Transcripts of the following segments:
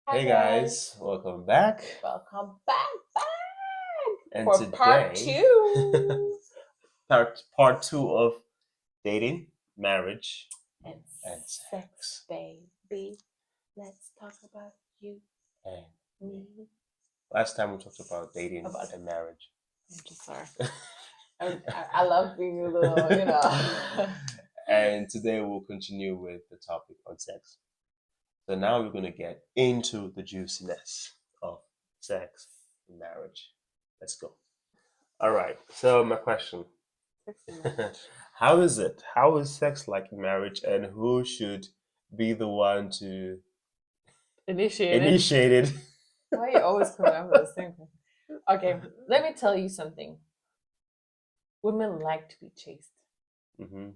Hi Hey guys, guys, welcome back. welcome back And for part today, two. part two of dating, marriage, And and sex, sex. baby. Let's talk about you, And me. last time we talked about dating About and marriage. I'm just sorry. I love being a little. And today we'll continue with the topic on sex. So now we're going to get into the juiciness of sex and marriage. Let's go. All right. So my question. Sex and marriage. How is it? How is sex like in marriage, and who should be the one to Initiated. initiate it? Why you always coming up with the same thing? Okay, let me tell you something. Women like to be chased. Hmm.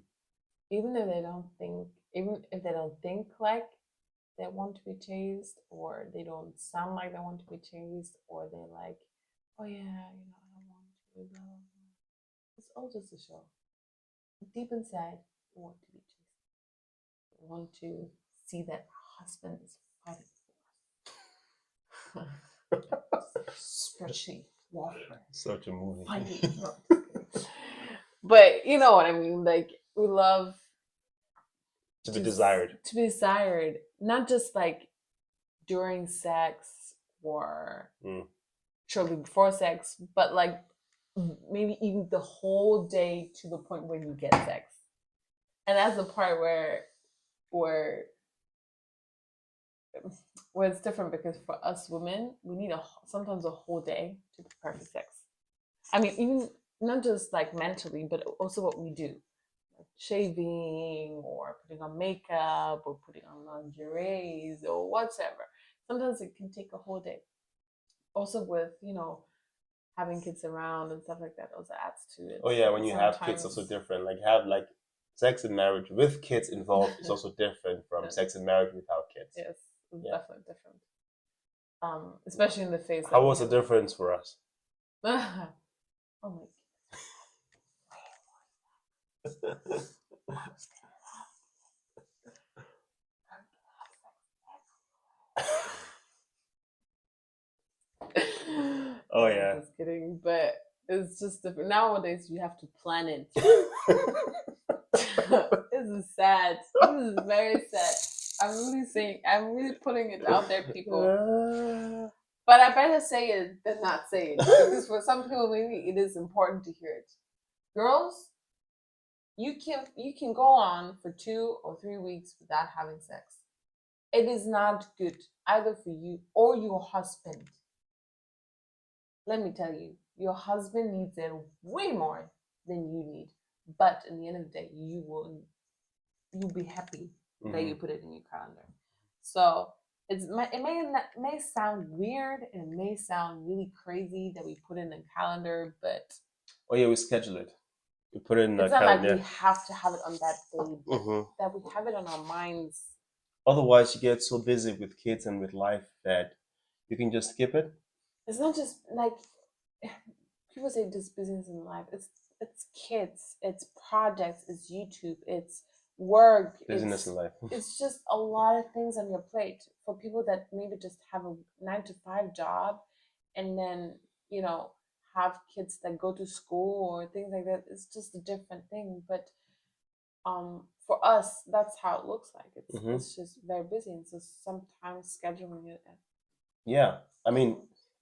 Even if they don't think, even if they don't think like they want to be chased, or they don't sound like they want to be chased, or they're like, oh yeah, I don't want to, blah, blah, blah. It's all just a show. Deep inside, you want to be chased. You want to see that husband is fighting for us. Spreadsheet, warfare, Such a movie. fighting. No, but you know what I mean. Like we love To be desired. to be desired, not just like during sex or Mm. shortly before sex, but like maybe even the whole day to the point where you get sex. And that's the part where where it's different, because for us women, we need sometimes a whole day to prepare for sex. I mean, even not just like mentally, but also what we do, like shaving or putting on makeup or putting on lingeries or whatever. Sometimes it can take a whole day. Also with having kids around and stuff like that also adds to it. Oh yeah, when you have kids, Sometimes also different. Like have like sex and marriage with kids involved is also different from sex and marriage without kids. yes, it's Yeah. definitely different. Especially in the phase that How we was the difference for us? have. Oh my Oh I'm yeah. just kidding, but it's just different. Nowadays you have to plan it. This is sad. This is very sad. I'm really putting it out there, people. But I better say it than not say it, because for some people maybe it is important to hear it. Girls, you can go on for 2 or 3 weeks without having sex. It is not good either for you or your husband. Let me tell you, your husband needs it way more than you need. But in the end of the day, you'll be happy that you put it in your calendar. So it may sound weird, and it may sound really crazy that we put in a calendar, but Oh yeah, we schedule it. We put it in a it's not like we calendar. have to have it on that day, but Hmm. that we have it on our minds. Otherwise, you get so busy with kids and with life that you can just skip it. It's not just like people say just business in life. It's kids, it's projects, it's YouTube, it's work, Business in life. it's just a lot of things on your plate for people that maybe just have a 9 to 5 job, and then you know have kids that go to school or things like that. It's just a different thing, but for us that's how it looks like. It's just very busy, and so sometimes scheduling it. Yeah, I mean,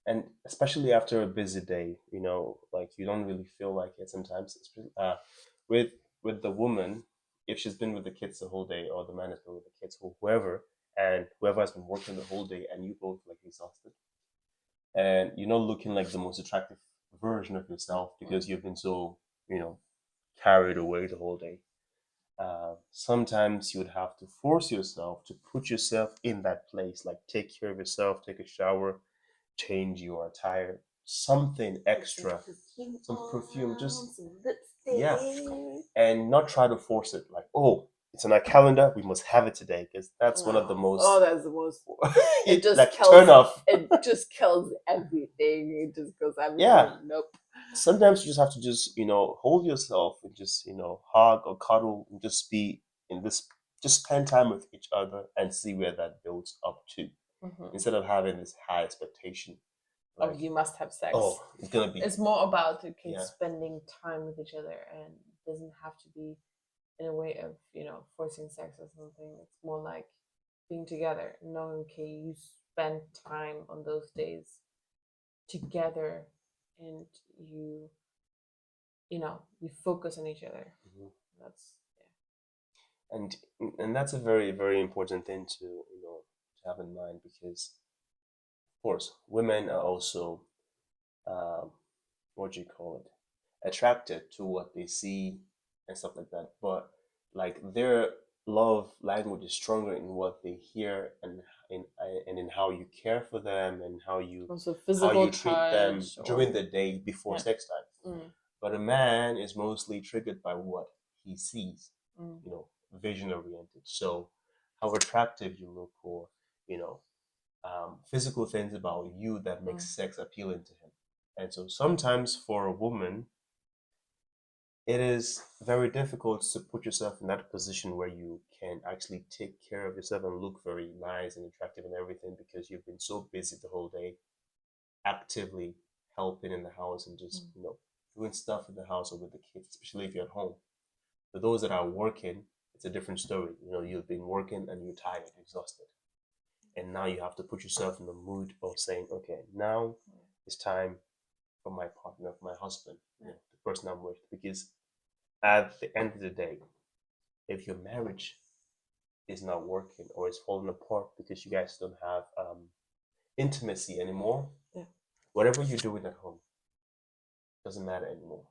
and especially after a busy day, like you don't really feel like it sometimes. With with the woman, if she's been with the kids the whole day, or the man has been with the kids, or whoever, and whoever has been working the whole day, and you both like exhausted, and you're not looking like the most attractive version of yourself because you've been so, you know, carried away the whole day. Sometimes you would have to force yourself to put yourself in that place, like take care of yourself, take a shower, change your attire, something extra, some perfume, just yeah, and not try to force it. Like, oh, it's on our calendar, we must have it today, because that's one of the most. Oh, that's the most. It just like kills, turn off. It just kills everything. It just goes everything. Yeah. Nope. Sometimes you just have to just hold yourself and just hug or cuddle and just be in this, just spend time with each other and see where that builds up to. instead of having this high expectation. Like, you must have sex. Oh, it's gonna be. It's more about spending time with each other, and it doesn't have to be in a way of forcing sex or something. It's more like being together, knowing you spend time on those days together, and you focus on each other. That's and that's a very, very important thing to to have in mind, because of course women are also what do you call it, attracted to what they see and stuff like that, but like their love language is stronger in what they hear, and in how you care for them, and how you also physical treat them touch during the day before sex time. But a man is mostly triggered by what he sees, vision oriented. So how attractive you look, or physical things about you that makes sex appealing to him. And so sometimes for a woman, it is very difficult to put yourself in that position where you can actually take care of yourself and look very nice and attractive and everything, because you've been so busy the whole day actively helping in the house and just doing stuff in the house or with the kids, especially if you're at home. For those that are working, it's a different story. You've been working and you're tired, exhausted, and now you have to put yourself in the mood of saying, okay, now it's time for my partner, for my husband, the person I'm with. Because at the end of the day, if your marriage is not working or it's falling apart because you guys don't have intimacy anymore, whatever you're doing at home doesn't matter anymore.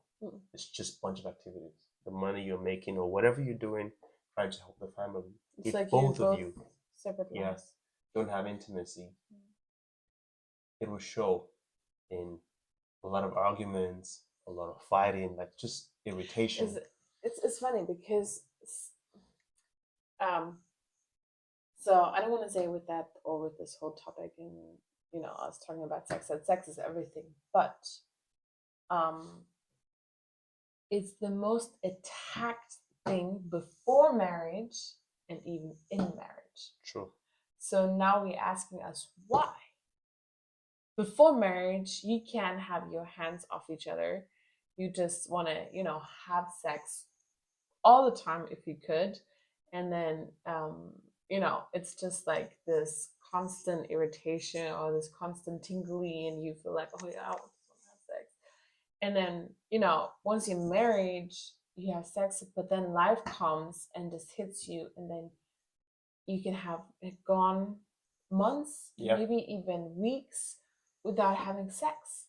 It's just a bunch of activities. The money you're making or whatever you're doing, trying to help the family. It's if like both of you separate lives. Don't have intimacy, it will show in a lot of arguments, a lot of fighting, like just irritation. It's funny because so I don't want to say with that or with this whole topic, and I was talking about sex, that sex is everything, but it's the most attacked thing before marriage and even in marriage. True. So now we're asking us why. Before marriage, you can't have your hands off each other. You just want to, have sex all the time if you could. And then, it's just like this constant irritation or this constant tingly, and you feel like, oh yeah, I just want to have sex. And then, once you're married, you have sex, but then life comes and just hits you, and then you can have it gone months, maybe even weeks without having sex.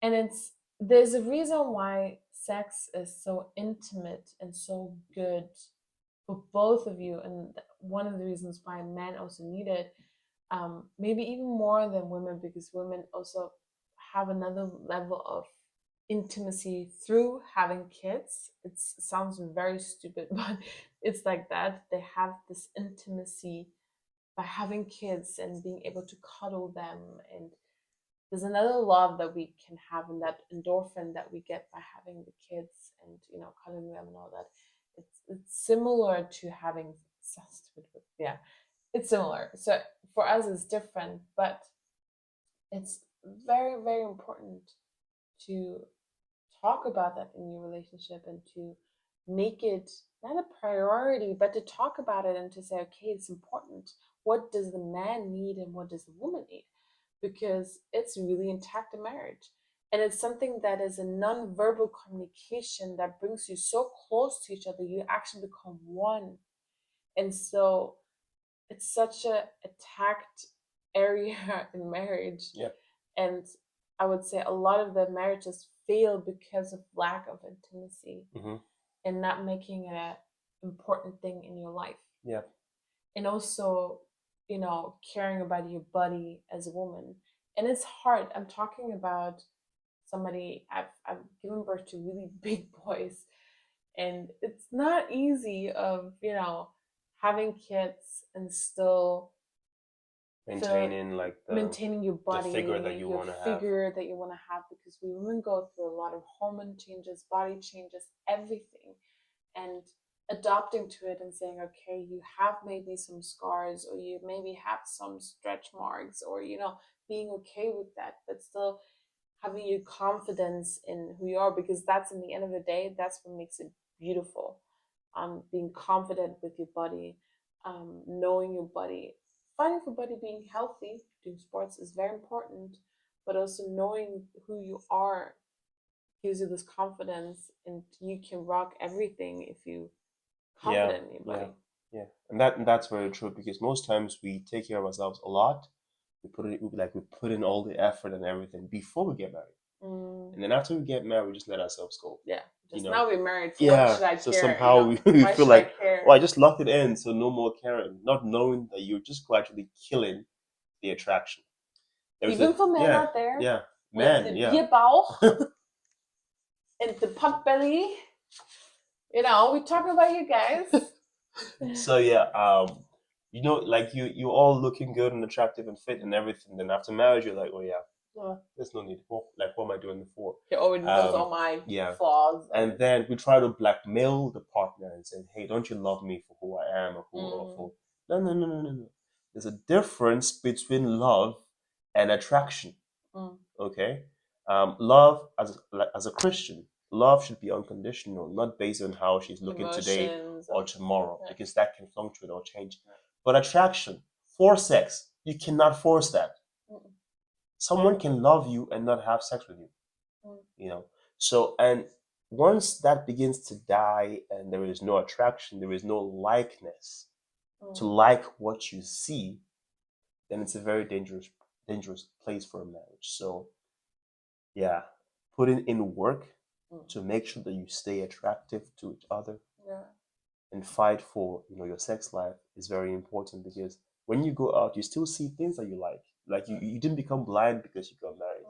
And there's a reason why sex is so intimate and so good for both of you, and one of the reasons why men also need it, maybe even more than women, because women also have another level of intimacy through having kids. It sounds very stupid, but it's like that. They have this intimacy by having kids and being able to cuddle them, and there's another love that we can have, in that endorphin that we get by having the kids and cuddling them and all that. It's similar to having sex with it's similar. So for us it's different, but it's very, very important to talk about that in your relationship, and to make it not a priority, but to talk about it and to say, okay, it's important. What does the man need and what does the woman need? Because it's really intact in marriage. And it's something that is a non-verbal communication that brings you so close to each other. You actually become one. And so it's such a attacked area in marriage. And I would say a lot of the marriages fail because of lack of intimacy and not making it an important thing in your life. And also, caring about your body as a woman. And it's hard. I'm talking about somebody, I've given birth to really big boys, and it's not easy of having kids and still maintaining maintaining your body, the figure that you want to have, because we women go through a lot of hormone changes, body changes, everything. And adapting to it and saying, okay, you have maybe some scars, or you maybe have some stretch marks, or being okay with that, but still having your confidence in who you are, because that's, in the end of the day, that's what makes it beautiful. Being confident with your body, knowing your body, fighting for body being healthy, doing sports is very important, but also knowing who you are gives you this confidence, and you can rock everything if you Yeah, confident in your yeah, body. yeah. And that's very true because most times we take care of ourselves a lot. We put in all the effort and everything before we get married. Mm, And then after we get married, we just let ourselves go. yeah, You just know? now we're married, so what Yeah. should I So care? somehow we Why feel should I like, care? oh, I just locked it in, so no more caring. Not knowing that you're just gradually killing the attraction. Even for men Yeah, out there, yeah. with Man, the yeah. beer bauch and the pot belly, we're talking about you guys. So yeah, like you all looking good and attractive and fit and everything. Then after marriage, you're like, oh yeah, there's no need. What am I doing it for? He already knows all my Yeah. flaws. And then we try to blackmail the partner and say, hey, don't you love me for who I am or who or for? No, no, no, no, no, no. There's a difference between love and attraction. Okay, love as a Christian, love should be unconditional, not based on how she's looking today Emotions or tomorrow, yeah. because that can fluctuate or change. But attraction for sex, you cannot force that. Someone can love you and not have sex with you. So, and once that begins to die and there is no attraction, there is no likeness to like what you see, then it's a very dangerous place for a marriage. So yeah, putting in work to make sure that you stay attractive to each other and fight for your sex life is very important, because when you go out you still see things that you like you didn't become blind because you got married.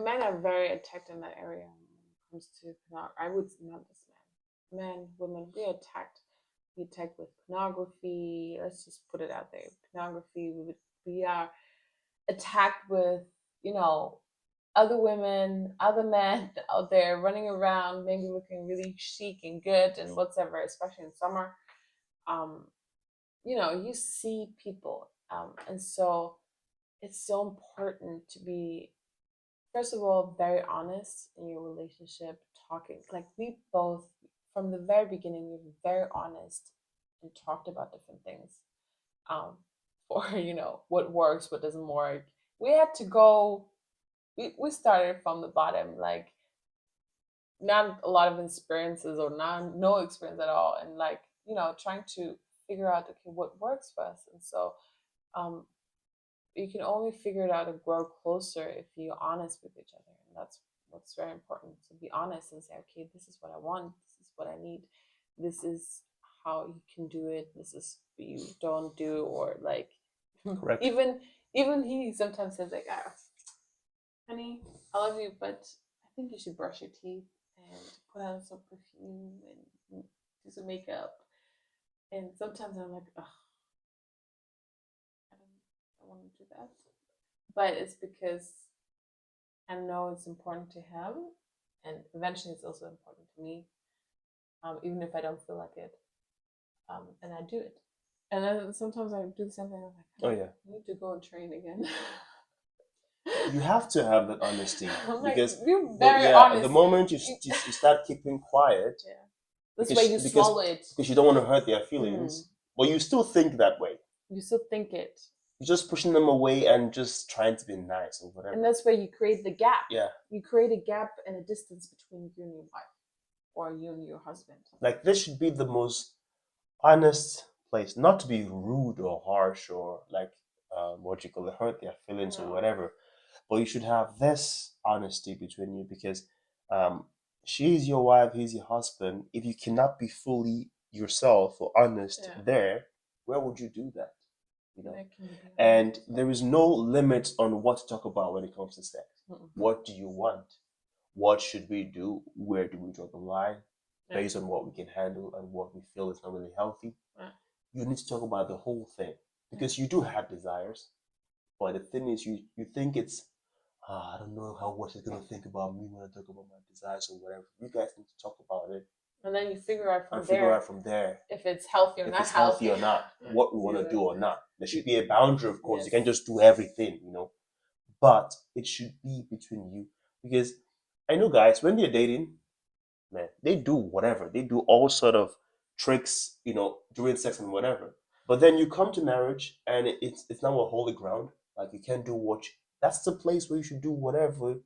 Men are very attacked in that area when it comes to I would not just men, women, we are attacked. We attacked with pornography. Let's just put it out there. Pornography. We are attacked with other women, other men out there running around, maybe looking really chic and good and whatever, especially in summer. You see people, and so it's so important to be, first of all, very honest in your relationship, talking. Like, we both, from the very beginning, we were very honest and talked about different things. For what works, what doesn't work. We had to go. We started from the bottom, like not a lot of experiences or no experience at all, and trying to figure out, okay, what works for us. And so you can only figure it out and grow closer if you're honest with each other, and that's what's very important. To be honest and say, okay, this is what I want, this is what I need, this is how you can do it, this is what you don't do, or like Correct. even he sometimes says like, honey, I love you, but I think you should brush your teeth and put on some perfume and do some makeup. And sometimes I'm like, ugh, I want to do that. But it's because I know it's important to him, and eventually it's also important to me, even if I don't feel like it. And I do it. And then sometimes I do the same thing. I'm like, oh yeah, I need to go and train again. You have to have that honesty because you're very honest. the moment you start keeping quiet, this way you swallow it because you don't want to hurt their feelings, but you still think that way. You still think it. You're just pushing them away and just trying to be nice or whatever. And that's where you create the gap. Yeah. You create a gap and a distance between you and your wife, or you and your husband. Like, this should be the most honest place, not to be rude or harsh or like what you call it, hurt their feelings or whatever. But you should have this honesty between you, because she's your wife, he's your husband. If you cannot be fully yourself or honest there, where would you do that? And there is no limit on what to talk about when it comes to sex. What do you want? What should we do? Where do we draw the line? Based on what we can handle and what we feel is not really healthy. You need to talk about the whole thing, because you do have desires. But the thing is, you think it's, I don't know how what she's gonna think about me when I talk about my desires or whatever. You guys need to talk about it And then you figure out from there if it's healthy or if not it's healthy or not, what we want to do or not. There should be a boundary, of course. You can't just do everything, but it should be between you. Because I know guys, when they're dating, man, they do whatever. They do all sort of tricks, during sex and whatever. But then you come to marriage and it's now a holy ground. Like you can't do that's the place where you should do whatever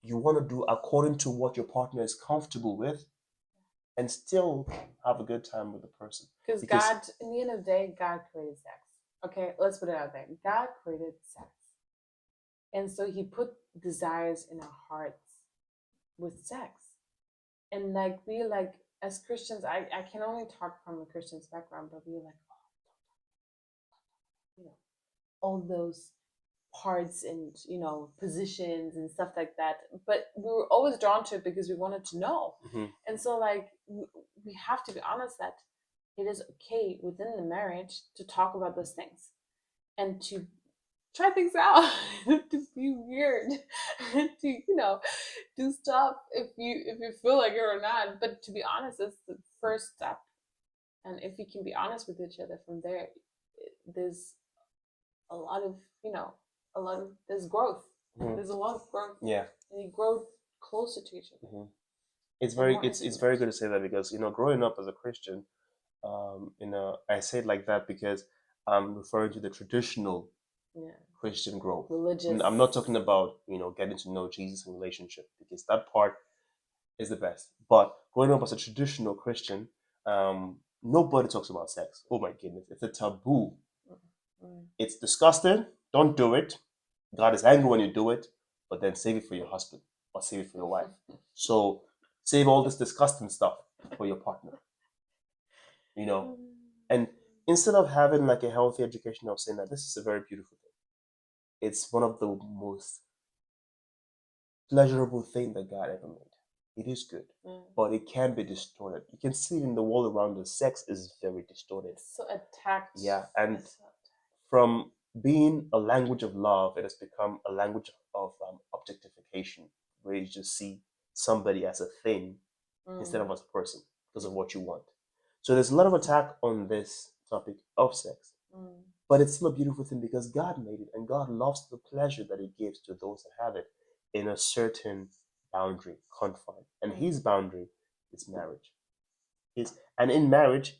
you want to do according to what your partner is comfortable with and still have a good time with the person. Because God, in the end of the day, God created sex. Okay, let's put it out there. God created sex. And so he put desires in our hearts with sex. And like we as Christians, I can only talk from a Christian's background, but we're like, all those parts and positions and stuff like that. But we were always drawn to it because we wanted to know. And so we have to be honest that it is okay within the marriage to talk about those things and to try things out, to be weird, to do stuff if you feel like it or not. But to be honest, it's the first step. And if you can be honest with each other from there, there's a lot of there's growth. There's a lot of growth. Yeah. And you grow closer to each other. It's very good to say that because growing up as a Christian, I say it like that because I'm referring to the traditional Christian growth. Religious. I'm not talking about getting to know Jesus in relationship because that part is the best. But growing up as a traditional Christian, nobody talks about sex. Oh my goodness, it's a taboo. It's disgusting. Don't do it. God is angry when you do it, but then save it for your husband or save it for your wife. So save all this disgusting stuff for your partner. And instead of having like a healthy education of saying that this is a very beautiful thing, it's one of the most pleasurable thing that God ever made. It is good, but it can be distorted. You can see in the world around us, sex is very distorted. It's so attacked. Yeah, and from being a language of love, it has become a language of objectification, where you just see somebody as a thing instead of as a person because of what you want. So there's a lot of attack on this topic of sex, but it's still a beautiful thing because God made it, and God loves the pleasure that He gives to those that have it in a certain boundary, confine, and His boundary is marriage. And in marriage,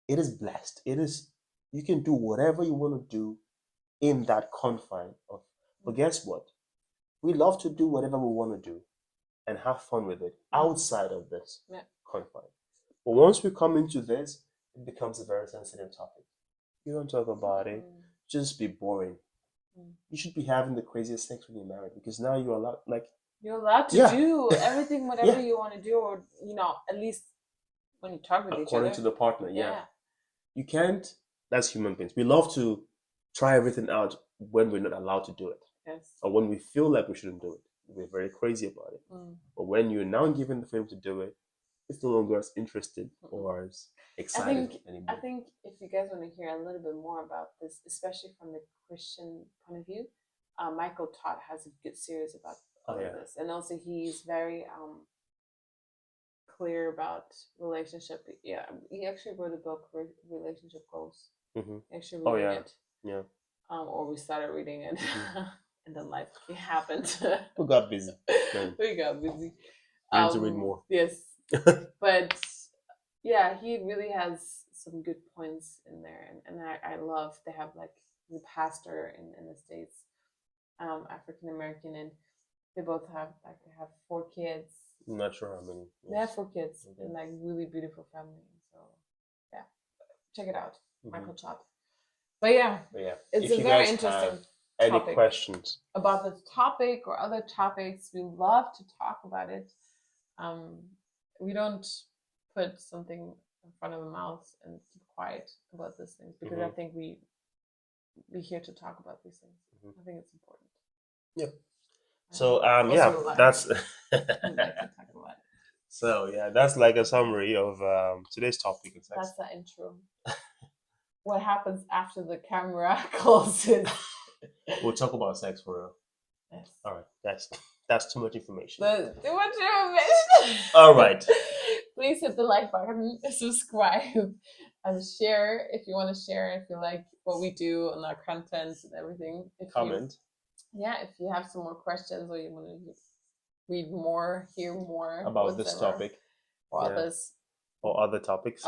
it is blessed. You can do whatever you want to do in that confine of. But guess what? We love to do whatever we want to do and have fun with it outside of this confine. But once we come into this, it becomes a very sensitive topic. You don't talk about it. Just be boring. You should be having the craziest sex when you're married because now you're allowed to do everything, whatever you want to do, or at least when you talk with each other. According to the partner, You can't. That's human beings. We love to try everything out when we're not allowed to do it. Yes. Or when we feel like we shouldn't do it. We're very crazy about it. But when you're now given the freedom to do it, it's no longer as interested or as excited anymore. I think if you guys want to hear a little bit more about this, especially from the Christian point of view, Michael Todd has a good series about all of this. And also he's very clear about relationship. Yeah, he actually wrote a book, Relationship Goals. Actually reading it. Yeah. Or we started reading it, and then life happened. We got busy. We got busy. We need to read more. Yes. But yeah, he really has some good points in there, and I love they have like the pastor in the States, African American, and they both have 4 kids. I'm not sure how many. Yes. They have 4 kids and like really beautiful family. So yeah, check it out, Michael Todd. But yeah, it's a very interesting any questions about this topic or other topics. We love to talk about it. We don't put something in front of a mouth and keep quiet about these things because I think we're here to talk about these things. I think it's important. Yep. So that's so that's like a summary of today's topic. That's the intro. What happens after the camera closes? We'll talk about sex for real. Yes. All right. That's too much information. Too much information. All right. Please hit the like button, subscribe, and share if you want to share, if you like what we do and our content and everything. Comment. If you have some more questions or you want to read more, hear more about this topic or others or other topics,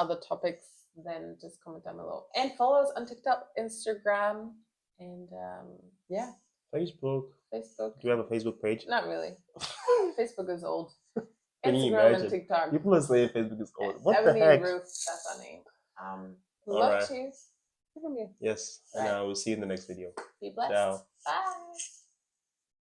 then just comment down below. And follow us on TikTok, Instagram, and Facebook. Do you have a Facebook page? Not really. Facebook is old. Can you Instagram imagine? and TikTok. People are saying Facebook is old. What Ebony the heck? Ruth, that's our name. Love to hear from you. Yes, and I will see you in the next video. Be blessed. Ciao. Bye.